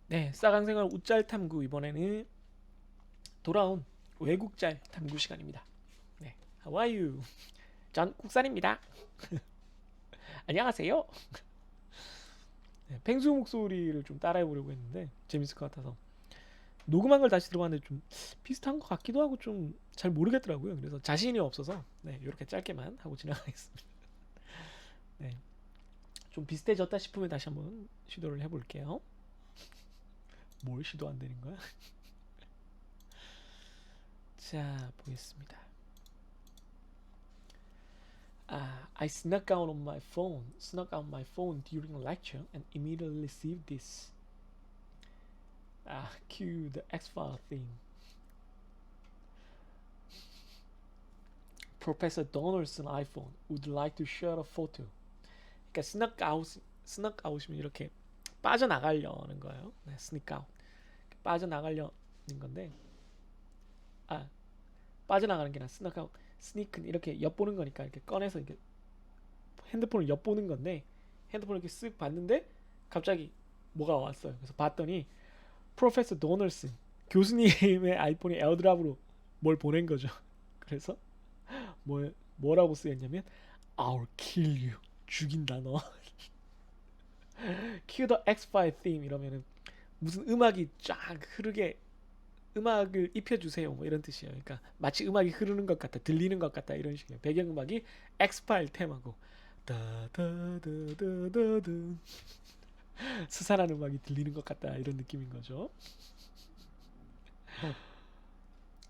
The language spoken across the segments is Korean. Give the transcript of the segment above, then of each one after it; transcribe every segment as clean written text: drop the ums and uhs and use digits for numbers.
네, 싸강생활 웃짤 탐구 이번에는 돌아온 외국짤 탐구 시간입니다. 네, How are you? 전 국산입니다. 안녕하세요. 네, 펭수 목소리를 좀 따라해 보려고 했는데 재밌을 것 같아서 녹음한 걸 다시 들어봤는데 좀 비슷한 것 같기도 하고 좀 잘 모르겠더라고요. 그래서 자신이 없어서 네, 이렇게 짧게만 하고 지나가겠습니다. 네, 좀 비슷해졌다 싶으면 다시 한번 시도를 해볼게요. 뭘 시도 안 되는 거야? 자, 보겠습니다. I snuck out my phone during a lecture and immediately received this. Cue the X-File theme. Professor Donaldson iPhone would like to share a photo. 그러니까 snuck out이면 이렇게 빠져나가려는 거예요. 네, sneak out. 빠져나가려는 건데, 아 빠져나가는 게 아니라 sneak out. sneak는 이렇게 엿보는 거니까 이렇게 꺼내서 이렇게 핸드폰을 엿보는 건데 핸드폰을 이렇게 쓱 봤는데 갑자기 뭐가 왔어요. 그래서 봤더니 프로페서 도널슨 교수님의 아이폰이 에어드랍으로 뭘 보낸 거죠. 그래서 뭐라고 쓰였냐면 I'll kill you. 죽인다 너. Cue the X-File theme 이러면은 무슨 음악이 쫙 흐르게 음악을 입혀주세요 뭐 이런 뜻이에요. 그러니까 마치 음악이 흐르는 것 같다 들리는 것 같다 이런 식이에요. 배경음악이 X-File 테마고 다다다다다다 스산한 음악이 들리는 것 같다 이런 느낌인 거죠.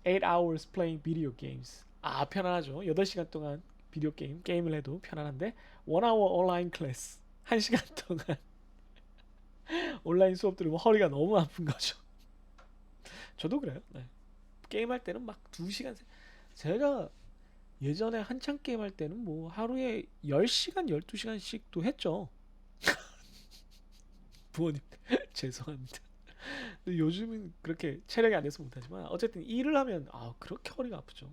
8 hours playing video games. 편안하죠. 8시간 동안 비디오 게임을 해도 편안한데 1 hour online class. 1시간 동안 온라인 수업 들으면 허리가 너무 아픈 거죠. 저도 그래요. 네. 게임할 때는 막 2시간 제가 예전에 한창 게임할 때는 뭐 하루에 10시간, 12시간씩도 했죠. 부모님 죄송합니다. 요즘은 그렇게 체력이 안 돼서 못하지만 어쨌든 일을 하면 그렇게 허리가 아프죠.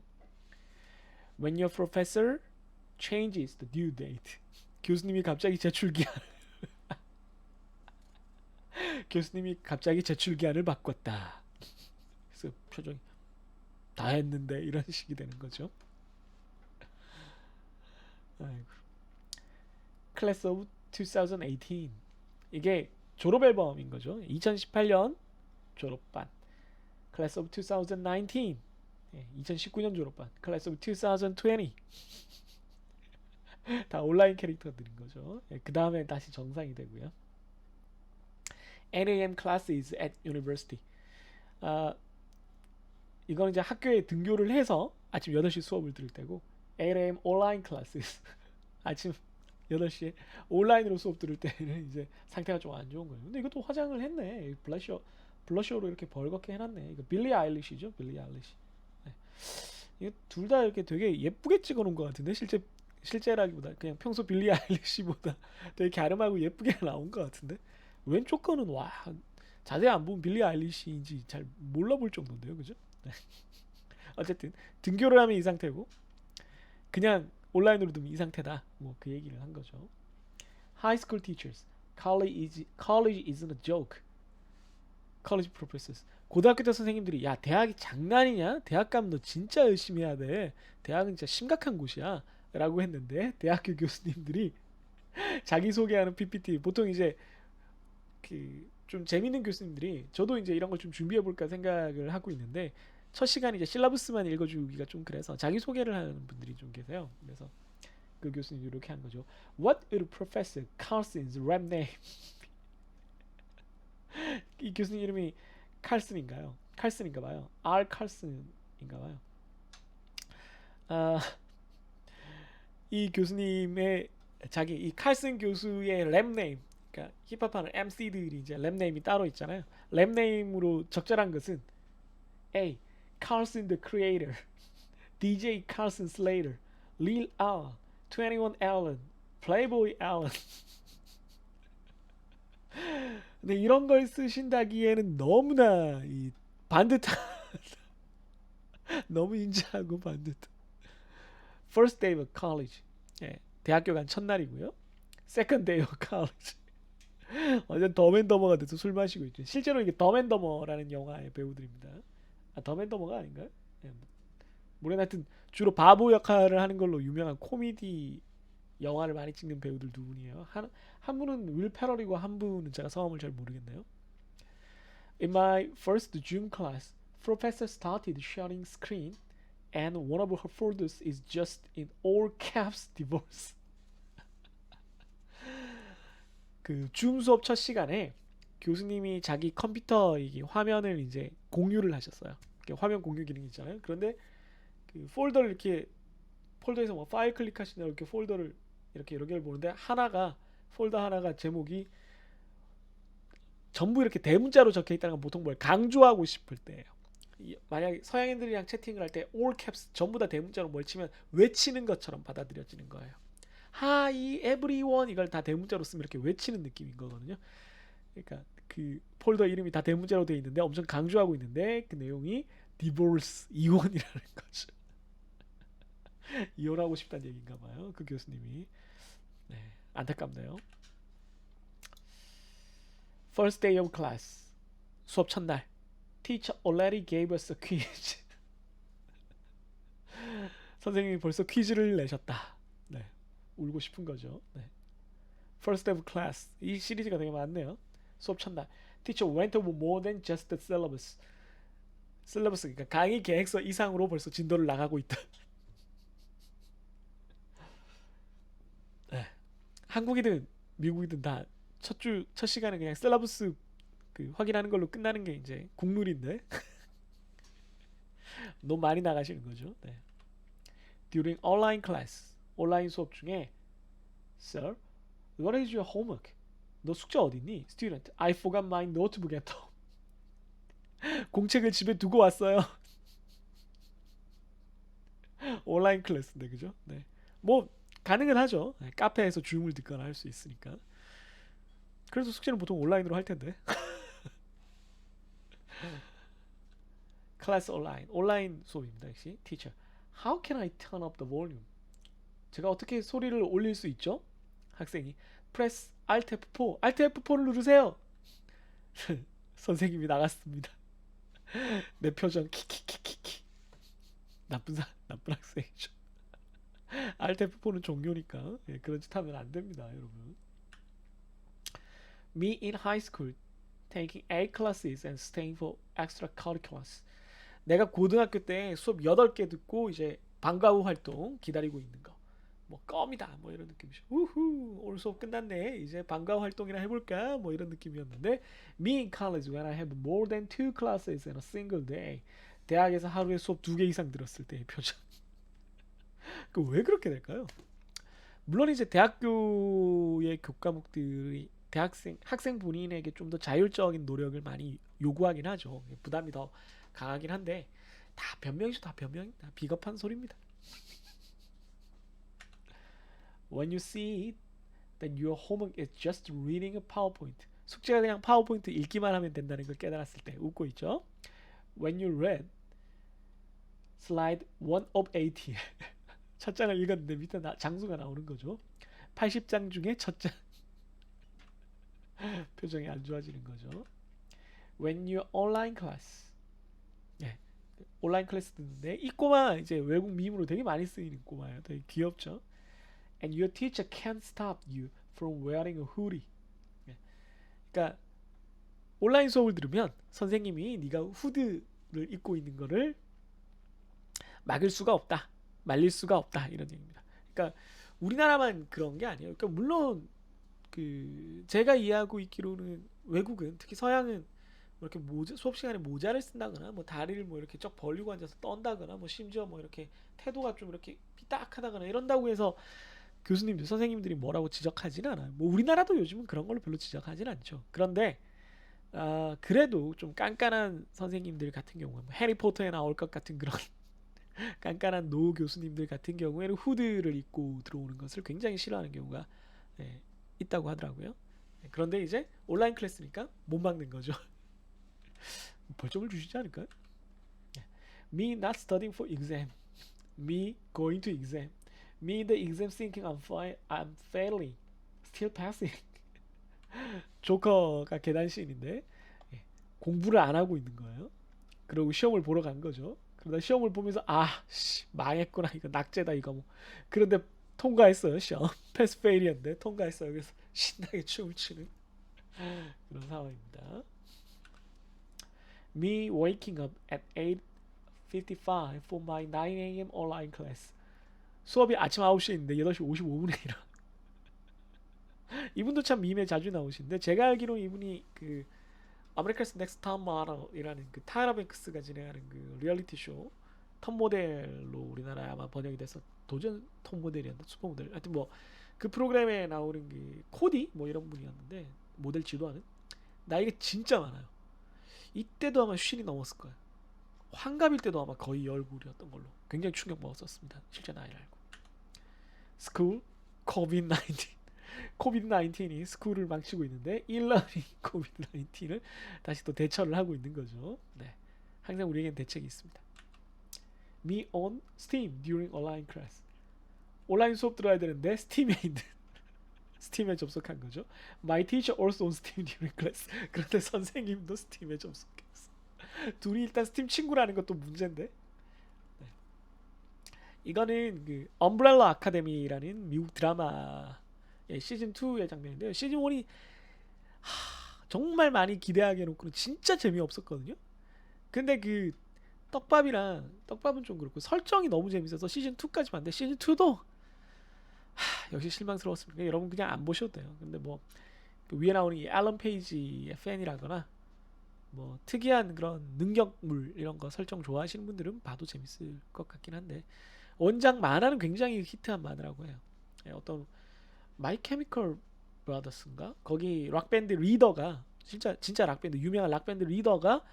When your professor changes the due date. 교수님이 갑자기 제출기한 교수님이 갑자기 제출기한을 바꿨다. 그래서 표정이 다 했는데 이런 식이 되는 거죠. 아이고. Class of 2018. 이게 졸업 앨범인 거죠. 2018년 졸업반. Class of 2019. 2019년 졸업반. Class of 2020. 다 온라인 캐릭터들인 거죠. 그 다음에 다시 정상이 되고요. 8am classes at university. 아, 이거는 이제 학교에 등교를 해서 아침 8시 수업을 들을 때고 8am online classes. 아침 8시에 온라인으로 수업 들을 때는 이제 상태가 좀 안 좋은 거예요. 근데 이것도 화장을 했네. 블러셔로 이렇게 벌겋게 해놨네. 이거 빌리 아일리시죠? 빌리 아일리시. 네. 이거 둘 다 이렇게 되게 예쁘게 찍어놓은 것 같은데 실제라기보다 그냥 평소 빌리 아일리시보다 되게 갸름하고 예쁘게 나온 것 같은데 왼쪽 거는 와 자세히 안 보면 빌리 아일리시인지 잘 몰라볼 정도인데요, 그죠? 네. 어쨌든 등교를 하면 이 상태고 그냥 온라인으로 두면 이 상태다. 뭐 그 얘기를 한 거죠. High school teachers, college isn't a joke. College professors. 고등학교 때 선생님들이 야 대학이 장난이냐? 대학 가면 너 진짜 열심히 해야 돼. 대학은 진짜 심각한 곳이야. 라고 했는데 대학교 교수님들이 자기 소개하는 PPT 보통 이제 그 좀 재밌는 교수님들이 저도 이제 이런 걸 좀 준비해 볼까 생각을 하고 있는데 첫 시간에 이제 실라부스만 읽어주기가 좀 그래서 자기 소개를 하는 분들이 좀 계세요. 그래서 그 교수님이 이렇게 한 거죠. What is Professor Carlson's rap name? 이 교수님 이름이 칼슨인가요? 칼슨인가봐요. R 칼슨인가봐요. 아, 이 교수님의 자기 이 칼슨 교수의 랩 네임, 그러니까 힙합하는 MC들이 이제 랩 네임이 따로 있잖아요. 랩 네임으로 적절한 것은 A. Carlson the Creator, DJ Carlson Slater, Lil R, 21 Allen, Playboy Allen. 근데 이런 걸 쓰신다기에는 너무나 이 반듯한 너무 인자하고 반듯한. First day of college. 예, 대학교 간 첫날이고요. Second day of college. 완전 덤앤더머가 돼서 술 마시고 있죠. 실제로 이게 덤앤더머라는 영화의 배우들입니다. 아, 덤앤더머가 아닌가요? 네, 물론 하여튼 주로 바보 역할을 하는 걸로 유명한 코미디 영화를 많이 찍는 배우들 두 분이에요. 한 분은 윌 페럴이고 한 분은 제가 성함을 잘 모르겠네요. In my first June class, professor started sharing screen and one of her folders is just in all caps divorce. 그 줌 수업 첫 시간에 교수님이 자기 컴퓨터 이 화면을 이제 공유를 하셨어요. 화면 공유 기능 있잖아요. 그런데 그 폴더를 이렇게 폴더에서 뭐 파일 클릭하시면 이렇게 폴더를 이렇게 여러 개를 보는데 폴더 하나가 제목이 전부 이렇게 대문자로 적혀 있다는 건 보통 뭘 강조하고 싶을 때예요. 만약 서양인들이랑 채팅을 할 때 all caps 전부 다 대문자로 뭘 치면 외치는 것처럼 받아들여지는 거예요. Hi everyone 이걸 다 대문자로 쓰면 이렇게 외치는 느낌인 거거든요. 그러니까 그 폴더 이름이 다 대문자로 되어 있는데 엄청 강조하고 있는데 그 내용이 divorce 이혼이라는 거죠. 이혼하고 싶다는 얘기인가 봐요. 그 교수님이. 네, 안타깝네요. First day of class. 수업 첫날. Teacher already gave us a quiz. 선생님이 벌써 퀴즈를 내셨다. 네, 울고 싶은 거죠. 네. First day of class. 이 시리즈가 되게 많네요. 수업 첫날. Teacher went over more than just the syllabus. syllabus 그러니까 강의 계획서 이상으로 벌써 진도를 나가고 있다. 네. 한국이든 미국이든 다 첫 시간에 그냥 셀러브스 그 확인하는 걸로 끝나는 게 이제 국룰인데 너무 많이 나가시는 거죠. 네. During online class 온라인 수업 중에 Sir, what is your homework? 너 숙제 어딨니? Student, I forgot my notebook at home. 공책을 집에 두고 왔어요. 온라인 클래스인데 그죠? 네. 뭐 가능은 하죠. 네, 카페에서 줌을 듣거나 할 수 있으니까. 그래서 숙제는 보통 온라인으로 할 텐데. 클래스 온라인 수업입니다. 역시 teacher. How can I turn up the volume? 제가 어떻게 소리를 올릴 수 있죠? 학생이 press Alt F4. Alt F4를 누르세요. 선생님이 나갔습니다. 내 표정 키키키키키. 나쁜 학생이죠. Alt F4는 종료니까 예, 그런 짓 하면 안 됩니다, 여러분. Me in high school taking 8 classes and staying for extracurriculars. 내가 고등학교 때 수업 8개 듣고 이제 방과 후 활동 기다리고 있는 거. 뭐 껌이다 뭐 이런 느낌이죠. 우후 오늘 수업 끝났네. 이제 방과 후 활동이나 해볼까 뭐 이런 느낌이었는데 Me in college when I have more than 2 classes in a single day. 대학에서 하루에 수업 2개 이상 들었을 때의 표정. 그 왜 그렇게 될까요? 물론 이제 대학교의 교과목들이 학생 본인에게 좀 더 자율적인 노력을 많이 요구하긴 하죠. 부담이 더 강하긴 한데 다 변명이죠. 다 비겁한 소리입니다. When you see that your homework is just reading a PowerPoint. 숙제가 그냥 파워포인트 읽기만 하면 된다는 걸 깨달았을 때 웃고 있죠. When you read slide 1 of 80. 첫 장을 읽었는데 밑에 장수가 나오는 거죠. 80장 중에 첫 장. 표정이 안 좋아지는 거죠. When you online class. 예, 온라인 클래스 듣는데 이 꼬마 이제 외국 밈으로 되게 많이 쓰이는 꼬마예요. 되게 귀엽죠. And your teacher can't stop you from wearing a hoodie. 예, 그러니까 온라인 수업을 들으면 선생님이 네가 후드를 입고 있는 거를 막을 수가 없다. 말릴 수가 없다. 이런 얘기입니다. 그러니까 우리나라만 그런 게 아니에요. 그러니까 물론 그 제가 이해하고 있기로는 외국은 특히 서양은 뭐 이렇게 수업 시간에 모자를 쓴다거나 뭐 다리를 뭐 이렇게 쩍 벌리고 앉아서 떤다거나 뭐 심지어 뭐 이렇게 태도가 좀 이렇게 삐딱하다거나 이런다고 해서 교수님들 선생님들이 뭐라고 지적하지는 않아요. 뭐 우리나라도 요즘은 그런 걸로 별로 지적하지는 않죠. 그런데 그래도 좀 깐깐한 선생님들 같은 경우는 뭐 해리포터에 나올 것 같은 그런 깐깐한 노 교수님들 같은 경우에는 후드를 입고 들어오는 것을 굉장히 싫어하는 경우가 예, 있다고 하더라고요. 그런데 이제 온라인 클래스니까 못 막는 거죠. 벌점을 주시지 않을까요? Me not studying for exam. Me going to exam. Me in the exam thinking I'm failing. Still passing. 조커가 계단 씬인데 예, 공부를 안 하고 있는 거예요. 그리고 시험을 보러 간 거죠. 그러다 시험을 보면서 망했구나 이거 낙제다 이거 뭐. 그런데 통과했어요 시험. 패스 페일이었는데 통과했어요. 그래서 신나게 춤을 추는 그런 상황입니다. Me waking up at 8:55 for my 9 a.m. online class. 수업이 아침 9시에 있는데 8시 55분에 일어. 이분도 참 밈에 자주 나오시는데 제가 알기로 이분이 그 아메리카스 넥스트 탑 모델이라는 그 타이라 뱅크스가 진행하는 그 리얼리티 쇼 top 모델로 우리나라에 아마 번역이 돼서 도전 톱 모델이었나 슈퍼 모델 하여튼 뭐 그 프로그램에 나오는 그 코디 뭐 이런 분이었는데 모델 지도하는 나이가 진짜 많아요. 이때도 아마 쉰이 넘었을 거예요. 환갑일 때도 아마 거의 열굴이었던 걸로 굉장히 충격 먹었었습니다. 실제 나이를 알고. 스쿨 코비드-19 코비드-19이 스쿨을 망치고 있는데 일러닝 코비드-19을 다시 또 대처를 하고 있는 거죠. 네, 항상 우리에겐 대책이 있습니다. Me on Steam during online class. 온라인 수업 들어야 되는데 스팀에 있는 스팀에 접속한 거죠. My teacher also on Steam during class. 그런데 선생님도 스팀에 접속했어. 둘이 일단 스팀 친구라는 것도 문제인데. 네. 이거는 그 엄브렐라 아카데미라는 미국 드라마 시즌 2의 장면인데요. 시즌 1이 정말 많이 기대하게 해놓고는 진짜 재미없었거든요. 근데 그 떡밥은 좀 그렇고 설정이 너무 재밌어서 시즌 2까지 봤는데 시즌 2도 역시 실망스러웠습니다. 여러분 그냥 안 보셔도 돼요. 근데 뭐 그 위에 나오는 이 앨런 페이지의 팬이라거나 뭐 특이한 그런 능력물 이런 거 설정 좋아하시는 분들은 봐도 재밌을 것 같긴 한데 원작 만화는 굉장히 히트한 만화라고 해요. 어떤 마이 케미컬 브라더스인가 거기 락밴드 리더가 진짜 락밴드 유명한 락밴드 리더가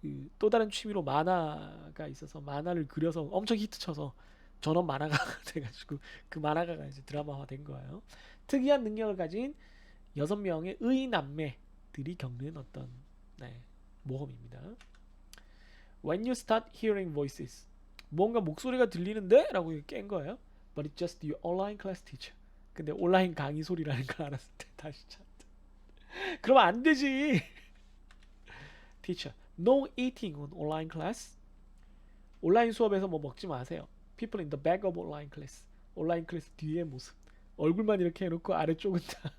그 또 다른 취미로 만화가 있어서 만화를 그려서 엄청 히트쳐서 전원 만화가가 돼가지고 그 만화가가 이제 드라마화 된 거예요. 특이한 능력을 가진 6명의 의남매들이 겪는 어떤 네, 모험입니다. When you start hearing voices, 뭔가 목소리가 들리는데? 라고 깬 거예요. But it's just your online class teacher. 근데 온라인 강의 소리라는 걸 알았을 때 다시 찾다. 그러면 안 되지. Teacher, no eating on online class. 온라인 수업에서 뭐 먹지 마세요. People in the back of online class. 온라인 클래스 뒤의 모습. 얼굴만 이렇게 해놓고 아래쪽은 다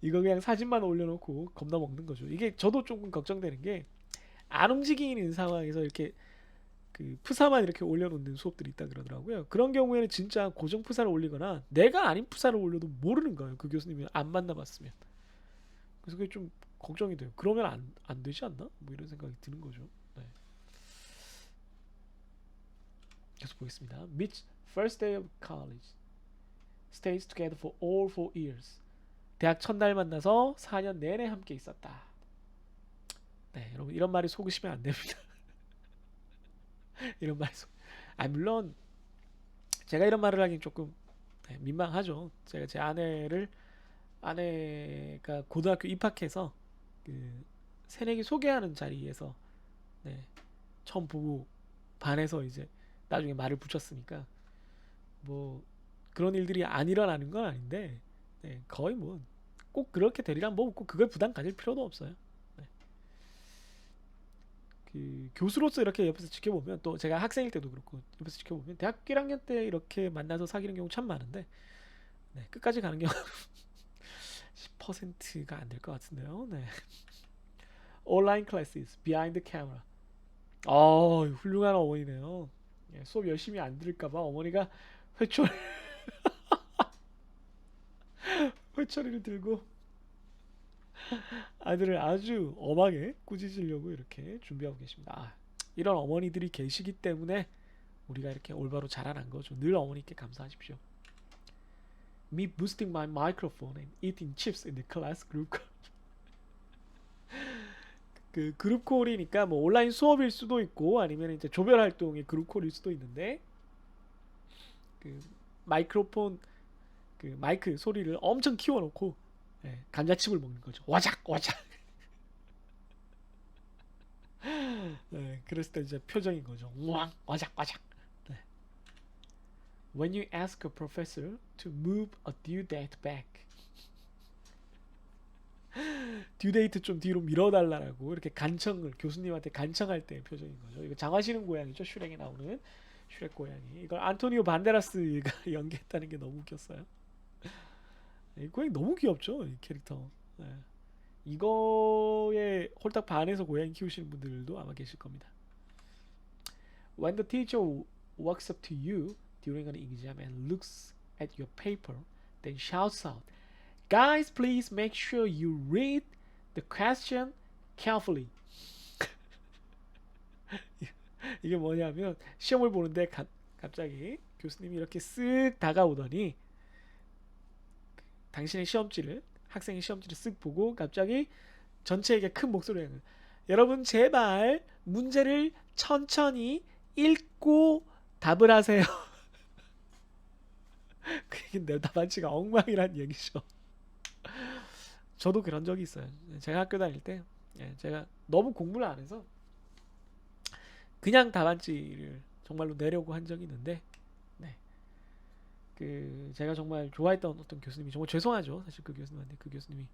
이거 그냥 사진만 올려놓고 겁나 먹는 거죠. 이게 저도 조금 걱정되는 게 안 움직이는 상황에서 이렇게 그 푸사만 이렇게 올려놓는 수업들이 있다 그러더라고요. 그런 경우에는 진짜 고정 푸사를 올리거나 내가 아닌 푸사를 올려도 모르는 거예요. 그 교수님이 안 만나봤으면. 그래서 그게 좀 걱정이 돼요. 그러면 안 되지 않나? 뭐 이런 생각이 드는 거죠. 네. 계속 보겠습니다. Mitch first day of college stays together for all 4 years. 대학 첫날 만나서 4년 내내 함께 있었다. 네, 여러분 이런 말이 속으시면 안 됩니다. 이런 말이 물론 제가 이런 말을 하긴 조금 민망하죠. 제가 제 아내가 고등학교 입학해서 그 새내기 소개하는 자리에서 네, 처음 보고 반해서 이제 나중에 말을 붙였으니까 뭐 그런 일들이 안 일어나는 건 아닌데 네, 거의 뭐 꼭 그렇게 되리란 뭐 꼭 그걸 부담 가질 필요도 없어요. 네. 그 교수로서 이렇게 옆에서 지켜보면 또 제가 학생일 때도 그렇고 옆에서 지켜보면 대학교 1학년 때 이렇게 만나서 사귀는 경우 참 많은데 네, 끝까지 가는 경우 10%가 안 될 것 같은데요. 네. 온라인 클래스 behind the camera. 훌륭한 어머니네요. 예, 수업 열심히 안 들을까봐 어머니가 회초리 회초리를 들고 아들을 아주 엄하게 꾸짖으려고 이렇게 준비하고 계십니다. 이런 어머니들이 계시기 때문에 우리가 이렇게 올바로 자라난 거죠. 늘 어머니께 감사하십시오. Me boosting my microphone and eating chips in the class group call. 그 그룹 콜이니까 뭐 온라인 수업일 수도 있고 아니면 이제 조별 활동의 그룹 콜일 수도 있는데 그 마이크로폰 그 마이크 소리를 엄청 키워놓고 예, 감자칩을 먹는 거죠. 와작 와작. 네, 그랬을 때 이제 표정인 거죠. 우왕 와작 와작. 네. When you ask a professor to move a due date back. 듀데이트 좀 뒤로 밀어달라고 이렇게 간청을 교수님한테 간청할 때 표정인 거죠. 이거 장화시는 고양이죠. 슈렉에 나오는 슈렉 고양이. 이걸 안토니오 반데라스가 연기했다는 게 너무 웃겼어요. 이 고양이 너무 귀엽죠. 이 캐릭터. 네. 이거에 홀딱 반해서 고양이 키우시는 분들도 아마 계실 겁니다. When the teacher walks up to you during an exam and looks at your paper, then shouts out, "Guys, please make sure you read the question carefully." 이게 뭐냐면 시험을 보는데 갑자기 교수님이 이렇게 쓱 다가오더니 당신의 시험지를 학생의 시험지를 쓱 보고 갑자기 전체에게 큰 목소리로 여러분 제발 문제를 천천히 읽고 답을 하세요. 그게 내 답안지가 엉망이란 얘기죠. 저도 그런 적이 있어요. 제가 학교 다닐 때 제가 너무 공부를 안 해서 그냥 답안지를 정말로 내려고 한 적이 있는데 네. 그 제가 정말 좋아했던 어떤 교수님이 정말 죄송하죠. 사실 그 교수님한테 그 교수님이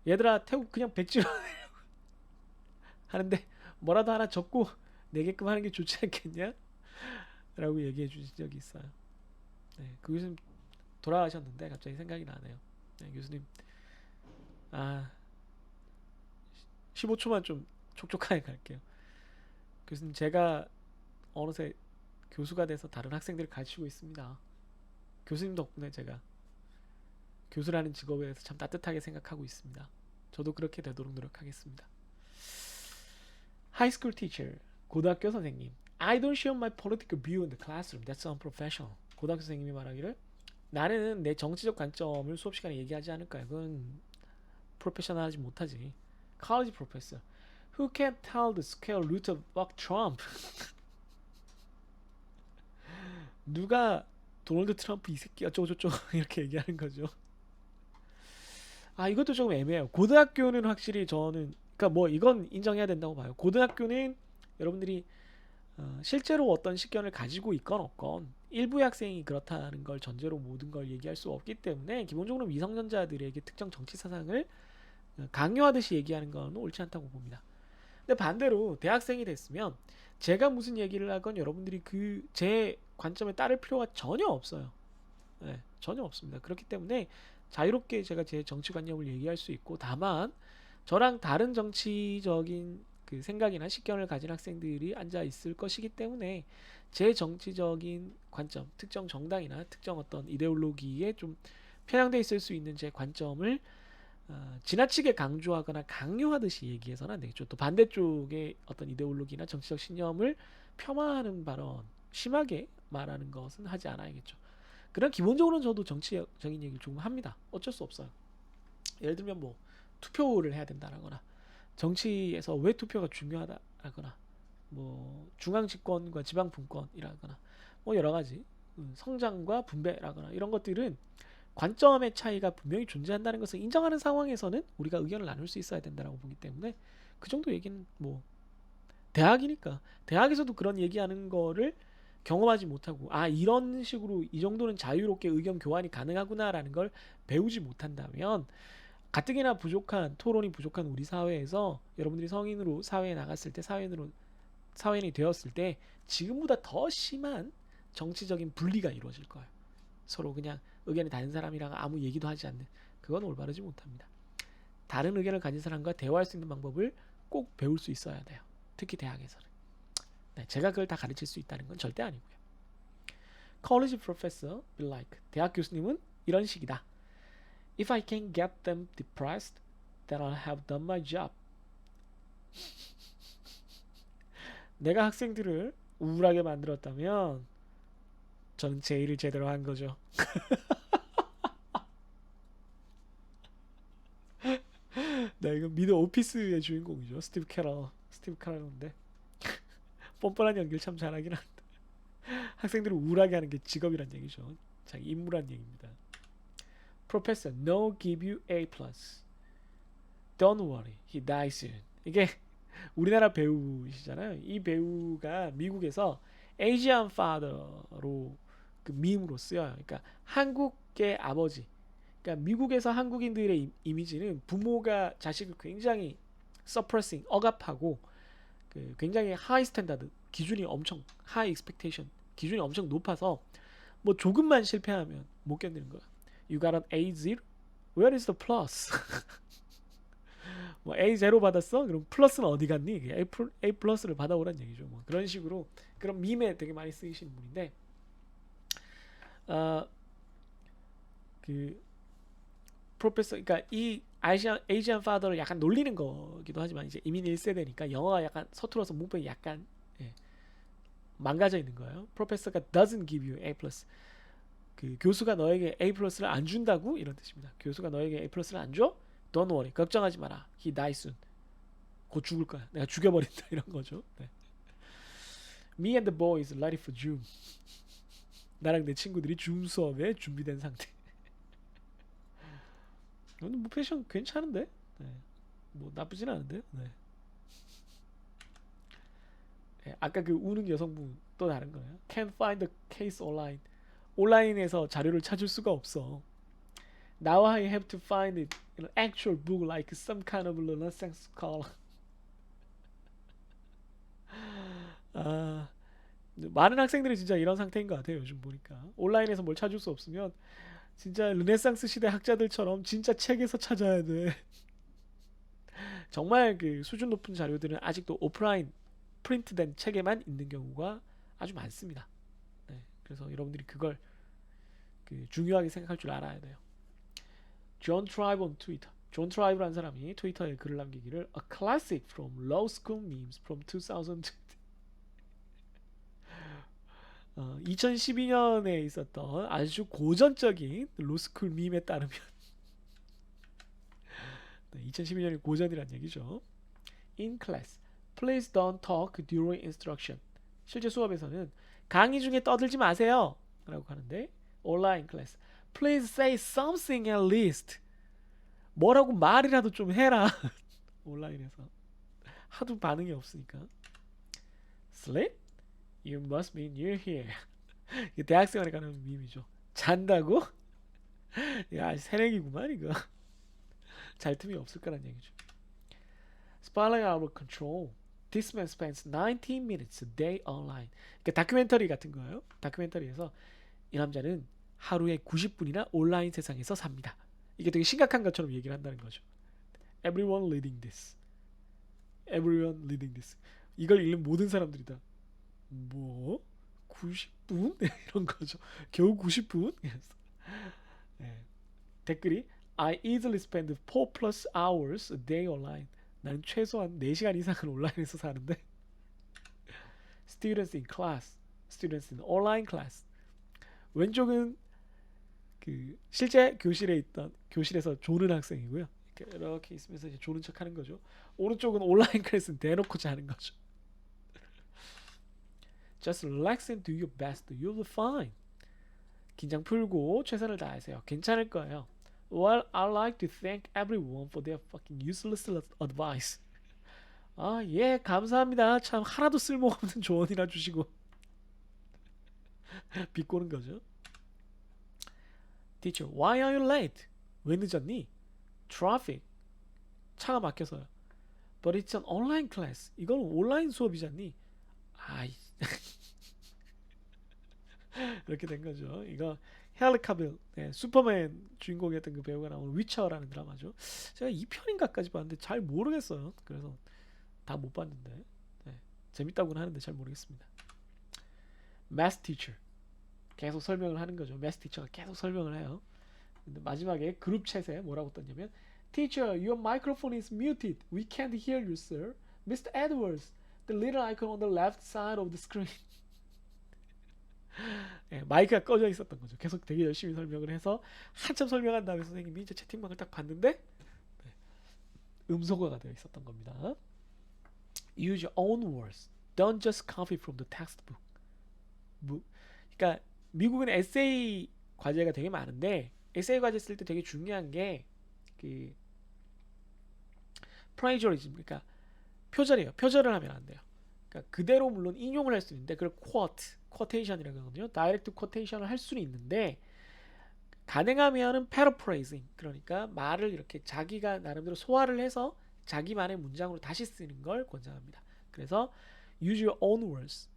얘들아 태국 그냥 백지로 하는데 뭐라도 하나 적고 내게끔 하는 게 좋지 않겠냐? 라고 얘기해 주신 적이 있어요. 네, 그 교수님 돌아가셨는데 갑자기 생각이 나네요. 네, 교수님 15초만 좀 촉촉하게 갈게요. 교수님 제가 어느새 교수가 돼서 다른 학생들을 가르치고 있습니다. 교수님 덕분에 제가 교수라는 직업에 대해서 참 따뜻하게 생각하고 있습니다. 저도 그렇게 되도록 노력하겠습니다. High school teacher, 고등학교 선생님. I don't share my political view in the classroom. That's unprofessional. 고등학교 선생님이 말하기를 나는 내 정치적 관점을 수업 시간에 얘기하지 않을 거야. 그건 프로페셔널하지 못하지. College professor. Who can tell the square root of fuck Trump? 누가 도널드 트럼프 이 새끼 어쩌고저쩌고 이렇게 얘기하는 거죠. 이것도 조금 애매해요. 고등학교는 확실히 저는 그러니까 뭐 이건 인정해야 된다고 봐요. 고등학교는 여러분들이 실제로 어떤 식견을 가지고 있건 없건 일부의 학생이 그렇다는 걸 전제로 모든 걸 얘기할 수 없기 때문에 기본적으로 미성년자들에게 특정 정치 사상을 강요하듯이 얘기하는 건 옳지 않다고 봅니다. 근데 반대로 대학생이 됐으면 제가 무슨 얘기를 하건 여러분들이 그 제 관점에 따를 필요가 전혀 없어요. 네, 전혀 없습니다. 그렇기 때문에 자유롭게 제가 제 정치관념을 얘기할 수 있고 다만 저랑 다른 정치적인 그 생각이나 식견을 가진 학생들이 앉아 있을 것이기 때문에 제 정치적인 관점, 특정 정당이나 특정 어떤 이데올로기에 좀 편향돼 있을 수 있는 제 관점을 지나치게 강조하거나 강요하듯이 얘기해서는 안 되겠죠. 또 반대쪽의 어떤 이데올로기나 정치적 신념을 폄하하는 발언, 심하게 말하는 것은 하지 않아야겠죠. 그럼 기본적으로는 저도 정치적인 얘기를 조금 합니다. 어쩔 수 없어요. 예를 들면 뭐 투표를 해야 된다라거나 정치에서 왜 투표가 중요하다라거나 뭐 중앙 집권과 지방 분권이라거나 뭐 여러 가지 성장과 분배라거나 이런 것들은 관점의 차이가 분명히 존재한다는 것을 인정하는 상황에서는 우리가 의견을 나눌 수 있어야 된다라고 보기 때문에 그 정도 얘기는 뭐 대학이니까 대학에서도 그런 얘기하는 거를 경험하지 못하고 이런 식으로 이 정도는 자유롭게 의견 교환이 가능하구나라는 걸 배우지 못한다면 가뜩이나 부족한 토론이 부족한 우리 사회에서 여러분들이 성인으로 사회에 나갔을 때 사회인이 되었을 때 지금보다 더 심한 정치적인 분리가 이루어질 거예요. 서로 그냥 의견이 다른 사람이랑 아무 얘기도 하지 않는 그건 올바르지 못합니다. 다른 의견을 가진 사람과 대화할 수 있는 방법을 꼭 배울 수 있어야 돼요. 특히 대학에서는. 네, 제가 그걸 다 가르칠 수 있다는 건 절대 아니고요. College professor be like 대학 교수님은 이런 식이다. If I can get them depressed, then I'll have done my job. 내가 학생들을 우울하게 만들었다면 저는 제 일을 제대로 한 거죠. 네, 이건 미드 오피스의 주인공이죠. 스티브 캐럴인데 뻔뻔한 연기를 참 잘하긴 한데 학생들을 우울하게 하는 게 직업이란 얘기죠. 자기 임무란 얘기입니다. Professor, no give you A+. Don't worry, he dies soon. 이게 우리나라 배우시잖아요. 이 배우가 미국에서 Asian father로 그 밈으로 쓰여요. 그러니까 한국의 아버지, 그러니까 미국에서 한국인들의 이미지는 부모가 자식을 굉장히 suppressing, 억압하고 그 굉장히 high standard, 기준이 엄청 high expectation, 기준이 엄청 높아서 뭐 조금만 실패하면 못 견디는 거야. You got an A0? Where is the plus? 뭐 A0 받았어? 그럼 플러스는 어디 갔니? A 플러스를 받아오란 얘기죠. 뭐 그런 식으로 그런 밈에 되게 많이 쓰이시는 분인데, 그 프로페서, 그러니까 이 아시안 파더를 약간 놀리는 거기도 하지만 이제 이민 1세대니까 영어가 약간 서툴어서 문법이 약간 망가져 있는 거예요. 프로페서가 doesn't give you A+. 그 교수가 너에게 A+를 안 준다고, 이런 뜻입니다. 교수가 너에게 A+를 안 줘? Don't worry. 걱정하지 마라. He dies soon. 곧 죽을 거야. 내가 죽여버린다. 이런 거죠. 네. Me and the boys ready for Zoom. 나랑 내 친구들이 줌 수업에 준비된 상태. 근데 뭐 패션 괜찮은데? 네. 뭐 나쁘진 않은데요? 네. 네. 아까 그 우는 여성분 또 다른 거예요. Can't find the case online. 온라인에서 자료를 찾을 수가 없어. Now I have to find it in an actual book like some kind of Renaissance scholar. 아, 많은 학생들이 진짜 이런 상태인 것 같아요. 요즘 보니까 온라인에서 뭘 찾을 수 없으면 진짜 르네상스 시대 학자들처럼 진짜 책에서 찾아야 돼. 정말 그 수준 높은 자료들은 아직도 오프라인 프린트된 책에만 있는 경우가 아주 많습니다. 네, 그래서 여러분들이 그걸 그 중요하게 생각할 줄 알아야 돼요. 존 트라이브 on Twitter. 존 트라이브라는 사람이 트위터에 글을 남기기를 A classic from law school memes from 2002. 2012년에 있었던 아주 고전적인 로스쿨 밈에 따르면 2012년이 고전이란 얘기죠. In class, please don't talk during instruction. 실제 수업에서는 강의 중에 떠들지 마세요 라고 하는데, 온라인 클래스, please say something at least. 뭐라고 말이라도 좀 해라. 온라인에서 하도 반응이 없으니까. Sleep? You must be new here. 대학생활에 가는 밈이죠. 잔다고? 야, 새내기구만 이거. 잘 틈이 없을 거란 얘기죠. Spiraling out of control. This man spends 19 minutes a day online. 그러니까 다큐멘터리 같은 거예요. 다큐멘터리에서 이 남자는 하루에 90분이나 온라인 세상에서 삽니다. 이게 되게 심각한 것처럼 얘기를 한다는 거죠. Everyone reading this. Everyone reading this. 이걸 읽는 모든 사람들이 다 뭐? 90분? 이런 거죠. 겨우 90분? 네. 댓글이 I easily spend 4 plus hours a day online. 나는 최소한 4시간 이상은 온라인에서 사는데. Students in class. Students in online class. 왼쪽은 그 실제 교실에서 조는 학생이고요. 이렇게 있으면서 이제 조는 척하는 거죠. 오른쪽은 온라인 클래스는 대놓고자 하는 거죠. Just relax and do your best. You'll be fine. 긴장 풀고 최선을 다하세요. 괜찮을 거예요. Well, I'd like to thank everyone for their fucking useless advice. 아, 예, 감사합니다. 참 하나도 쓸모없는 조언이나 주시고. 비꼬는 거죠. Teacher, why are you late? 왜 늦었니? Traffic. 차가 막혀서요. But it's an online class. 이건 온라인 수업이잖니. 아이. 이렇게 된 거죠. 이거 헨리 카빌, 네, 슈퍼맨 주인공이었던 그 배우가 나오는 위쳐라는 드라마죠. 제가 2편인가까지 봤는데 잘 모르겠어요. 그래서 다 못 봤는데 재밌다고는 하는데 잘 모르겠습니다. Math teacher. 계속 설명을 하는 거죠. Math teacher가 계속 설명을 해요. 근데 마지막에 그룹 챗에 뭐라고 떴냐면 Teacher, your microphone is muted. We can't hear you, sir. Mr. Edwards, the little icon on the left side of the screen. 네, 마이크가 꺼져 있었던 거죠. 계속 되게 열심히 설명을 해서 한참 설명한 다음에 선생님이 이제 채팅방을 딱 봤는데 음소거가 되어 있었던 겁니다. Use your own words. Don't just copy from the textbook. 그러니까 미국은 에세이 과제가 되게 많은데 에세이 과제 쓸 때 되게 중요한 게 그 plagiarism, 그러니까 표절이에요. 표절을 하면 안 돼요. 그러니까 그대로 물론 인용을 할 수 있는데 그걸 quotation이라고 하거든요. 다이렉트 quotation을 할 수는 있는데 가능하면은 paraphrasing, 그러니까 말을 이렇게 자기가 나름대로 소화를 해서 자기만의 문장으로 다시 쓰는 걸 권장합니다. 그래서 use your own words.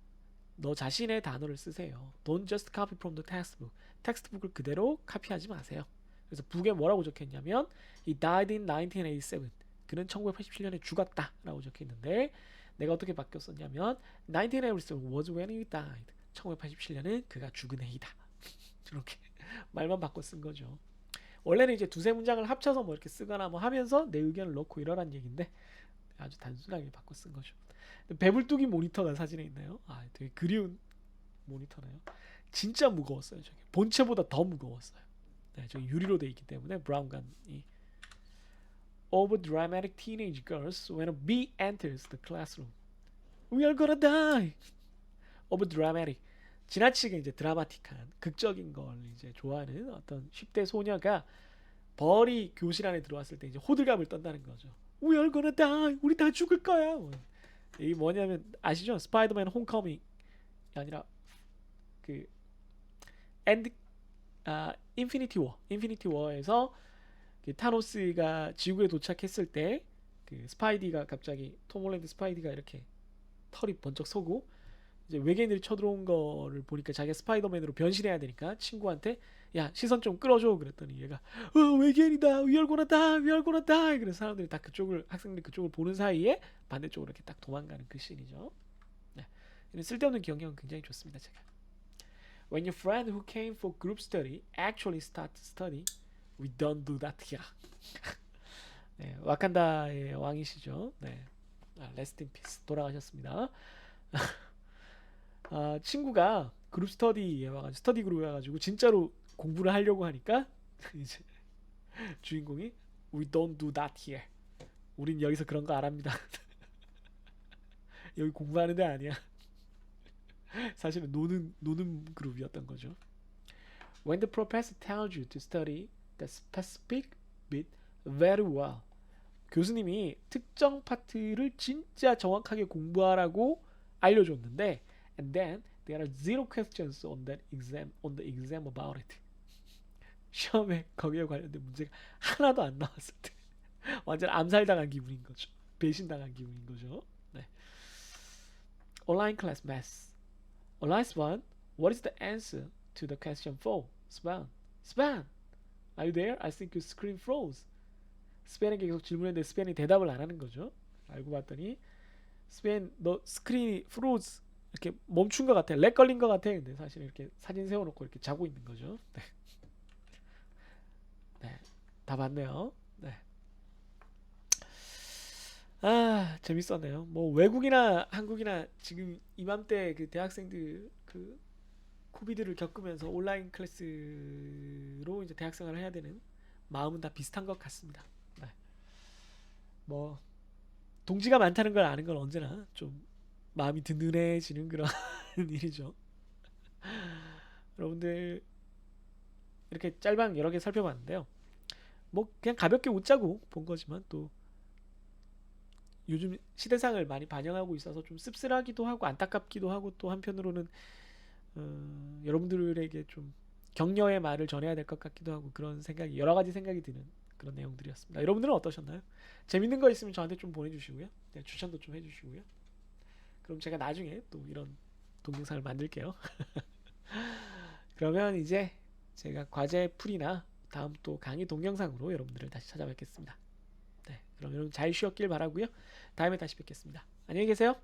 너 자신의 단어를 쓰세요. Don't just copy from the textbook. 텍스트북을 그대로 카피하지 마세요. 그래서 북에 뭐라고 적혀있냐면 He died in 1987. 그는 1987년에 죽었다라고 적혀있는데 내가 어떻게 바뀌었었냐면 1987 was when he died. 1987년은 그가 죽은 해이다. 이렇게 말만 바꿔 쓴 거죠. 원래는 이제 두세 문장을 합쳐서 뭐 이렇게 쓰거나 뭐 하면서 내 의견을 넣고 이러란 얘기인데 아주 단순하게 바꿔 쓴 거죠. 배불뚝이 모니터가 사진에 있나요? 아, 되게 그리운 모니터네요. 진짜 무거웠어요. 저게 본체보다 더 무거웠어요. 네, 저기 유리로 돼 있기 때문에 브라운관이 Over dramatic teenage girls when a bee enters the classroom. We are gonna die. Over dramatic. 지나치게 이제 드라마틱한 극적인 걸 이제 좋아하는 어떤 10대 소녀가 벌이 교실 안에 들어왔을 때 이제 호들갑을 떤다는 거죠. We are gonna die. 우리 다 죽을 거야. 이 뭐냐면 아시죠? 스파이더맨 홈커밍이 아니라 그 엔드 인피니티 워에서 그 타노스가 지구에 도착했을 때 그 스파이디가 갑자기 톰 홀랜드 스파이디가 이렇게 털이 번쩍 서고 이제 외계인들이 쳐들어온 거를 보니까 자기가 스파이더맨으로 변신해야 되니까 친구한테 야 시선 좀 끌어줘 그랬더니 얘가 외계인이다 We are gonna die We are gonna die 그래서 사람들이 다 그쪽을 학생들이 그쪽을 보는 사이에 반대쪽으로 이렇게 딱 도망가는 그 씬이죠. 네. 쓸데없는 기억력은 굉장히 좋습니다. 제가 When your friend who came for group study actually starts study We don't do that here. 네, 와칸다의 왕이시죠. 네, Rest in peace. 돌아가셨습니다. 친구가 그룹 스터디에 와가지고 스터디 그룹에 와가지고 진짜로 공부를 하려고 하니까 이제 주인공이 We don't do that here. 우린 여기서 그런 거 안 합니다. 여기 공부하는 데 아니야. 사실은 노는 그룹이었던 거죠. When the professor tells you to study the specific bit very well. 교수님이 특정 파트를 진짜 정확하게 공부하라고 알려줬는데 and then there are zero questions on the exam about it. 시험에 거기에 관련된 문제가 하나도 안 나왔을 때 완전 암살당한 기분인 거죠. 배신당한 기분인 거죠. 네. Online class math. Online one. What is the answer to the question 4? Span. Are you there? I think your screen froze. 스펜에게 계속 질문했는데 스펜이 대답을 안 하는 거죠. 알고 봤더니 스펜 너 스크린이 froze 이렇게 멈춘 것 같아. 렉 걸린 것 같아. 근데 사실 이렇게 사진 세워놓고 이렇게 자고 있는 거죠. 네. 네. 다 봤네요. 네. 재밌었네요. 뭐 외국이나 한국이나 지금 이맘때 그 대학생들 그 코비드를 겪으면서 온라인 클래스로 이제 대학생활을 해야 되는 마음은 다 비슷한 것 같습니다. 네. 뭐 동지가 많다는 걸 아는 건 언제나 좀 마음이 든든해지는 그런 일이죠. 여러분들 이렇게 짤방 여러 개 살펴봤는데요. 뭐 그냥 가볍게 웃자고 본 거지만 또 요즘 시대상을 많이 반영하고 있어서 좀 씁쓸하기도 하고 안타깝기도 하고 또 한편으로는 여러분들에게 좀 격려의 말을 전해야 될 것 같기도 하고 그런 생각이 여러 가지 생각이 드는 그런 내용들이었습니다. 여러분들은 어떠셨나요? 재밌는 거 있으면 저한테 좀 보내주시고요. 네, 추천도 좀 해주시고요. 그럼 제가 나중에 또 이런 동영상을 만들게요. 그러면 이제 제가 과제 풀이나 다음 또 강의 동영상으로 여러분들을 다시 찾아뵙겠습니다. 네, 그럼 여러분 잘 쉬었길 바라고요. 다음에 다시 뵙겠습니다. 안녕히 계세요.